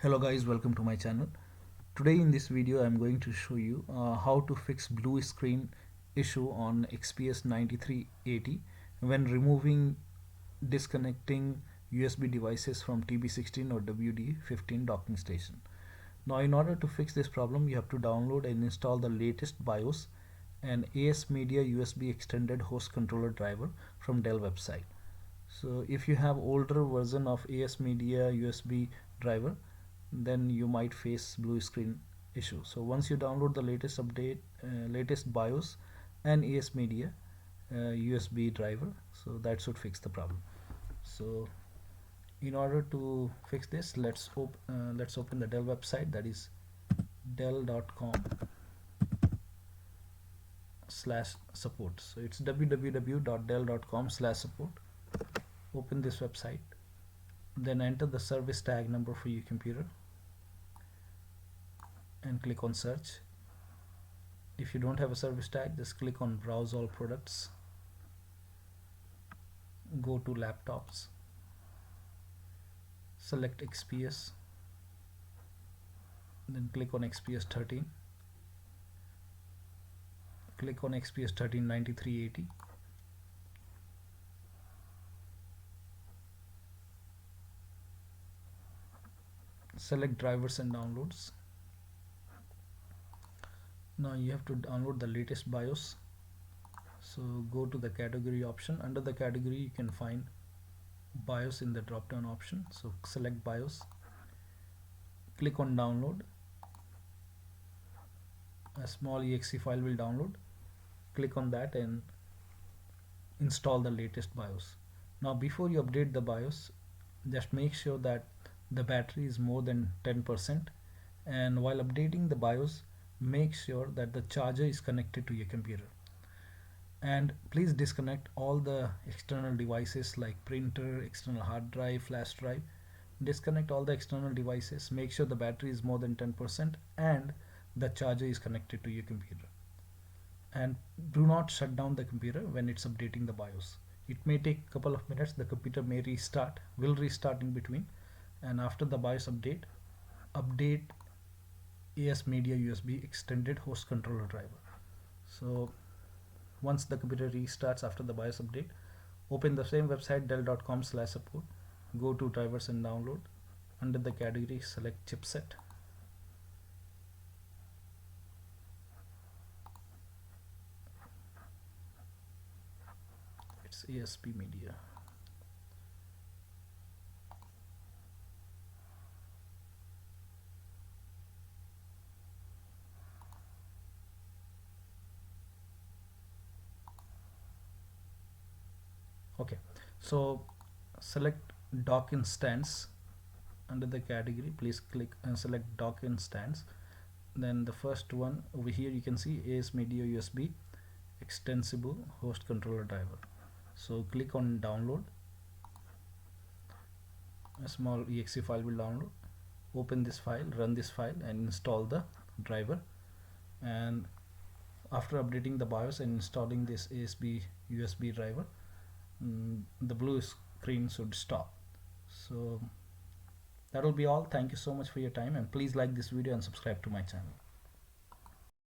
Hello guys, welcome to my channel. Today in this video I'm going to show you how to fix blue screen issue on XPS 9380 when removing disconnecting USB devices from TB16 or WD15 docking station. Now in order to fix this problem you have to download and install the latest BIOS and AS Media USB extended host controller driver from Dell website. So if you have older version of AS Media USB driver, then you might face blue screen issue. So once you download the latest update, latest BIOS and AS Media USB driver, so that should fix the problem. So in order to fix this, let's open the Dell website, that is dell.com/support. So it's www.dell.com/support. Open this website, then enter the service tag number for your computer and click on search. If you don't have a service tag, just click on browse all products, go to laptops, select XPS, then click on XPS 13, click on XPS 13 9380, select drivers and downloads. Now you have to download the latest BIOS, so go to the category option. Under the category you can find BIOS in the drop down option, so select BIOS, click on download. A small exe file will download, click on that and install the latest BIOS. Now before you update the BIOS, just make sure that the battery is more than 10%, and while updating the BIOS make sure that the charger is connected to your computer, and please disconnect all the external devices like printer, external hard drive, flash drive. Disconnect all the external devices, make sure the battery is more than 10% and the charger is connected to your computer, and do not shut down the computer when it's updating the BIOS. It may take a couple of minutes, the computer may will restart in between, and after the BIOS update AS Media USB extended host controller driver. So once the computer restarts after the BIOS update, open the same website dell.com/support, go to drivers and download. Under the category select chipset, it's ASP Media. Okay, so select dock instance. Under the category please click and select dock instance. Then the first one over here you can see AS Media USB extensible host controller driver. So click on download. A small exe file will download. Open this file, run this file and install the driver. And after updating the BIOS and installing this ASB USB driver, the blue screen should stop. So that will be all. Thank you so much for your time, and please like this video and subscribe to my channel.